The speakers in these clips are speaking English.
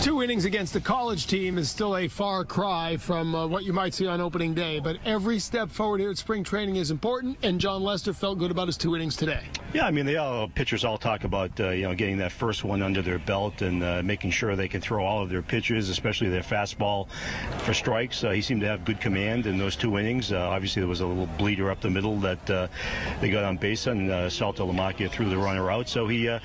2 innings against the college team is still a far cry from what you might see on opening day, but every step forward here at spring training is important, and Jon Lester felt good about his 2 innings today. Yeah, I mean, pitchers all talk about, getting that first one under their belt and making sure they can throw all of their pitches, especially their fastball for strikes. He seemed to have good command in those 2 innings. Obviously, there was a little bleeder up the middle that they got on base on. Salto Lamakia threw the runner out. So he, the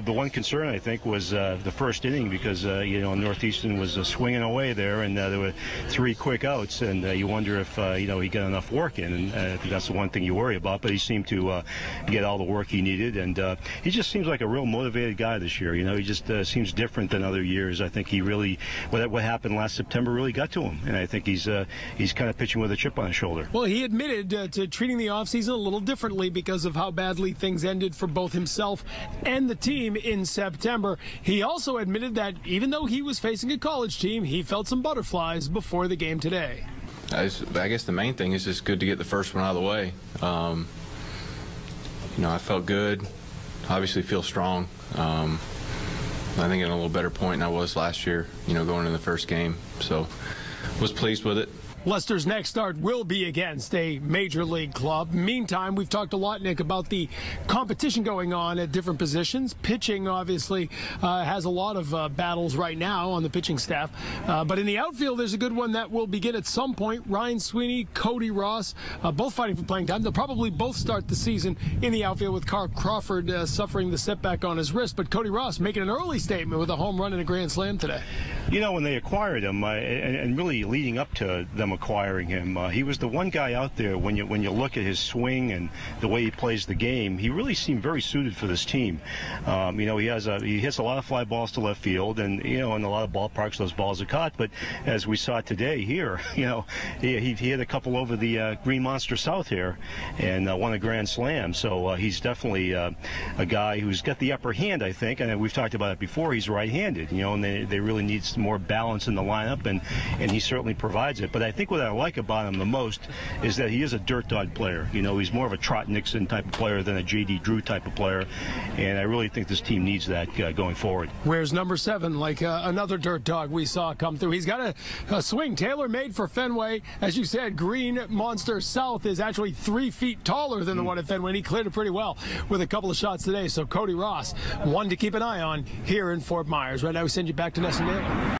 one concern, I think, was the first inning because, Northeastern was swinging away there, and there were 3 quick outs, and you wonder if, he got enough work in, and I think that's the one thing you worry about, but he seemed to get all the work he needed, and he just seems like a real motivated guy this year. He just seems different than other years. I think he really, what happened last September really got to him, and I think he's kind of pitching with a chip on his shoulder. Well, he admitted to treating the offseason a little differently because of how badly things ended for both himself and the team in September. He also admitted that even though he was facing a college team, he felt some butterflies before the game today. I guess the main thing is just good to get the first one out of the way. I felt good. Obviously feel strong. I think in a little better point than I was last year, going into the first game. So was pleased with it. Lester's next start will be against a major league club. Meantime, we've talked a lot, Nick, about the competition going on at different positions. Pitching, obviously, has a lot of battles right now on the pitching staff. But in the outfield, there's a good one that will begin at some point. Ryan Sweeney, Cody Ross, both fighting for playing time. They'll probably both start the season in the outfield with Carl Crawford suffering the setback on his wrist. But Cody Ross making an early statement with a home run and a grand slam today. When they acquired him, and really leading up to them acquiring him, he was the one guy out there when you look at his swing and the way he plays the game, he really seemed very suited for this team. He hits a lot of fly balls to left field, and in a lot of ballparks those balls are caught. But as we saw today here, he hit a couple over the Green Monster South here and won a grand slam. So he's definitely a guy who's got the upper hand, I think. And we've talked about it before. He's right-handed, and they really need some more balance in the lineup, and he certainly provides it. But I think what I like about him the most is that he is a dirt dog player. He's more of a Trot Nixon type of player than a J.D. Drew type of player, and I really think this team needs that going forward. Where's number 7, like another dirt dog we saw come through? He's got a swing tailor-made for Fenway. As you said, Green Monster South is actually 3 feet taller than the one at Fenway, and he cleared it pretty well with a couple of shots today. So Cody Ross, one to keep an eye on here in Fort Myers. Right now we send you back to NESN.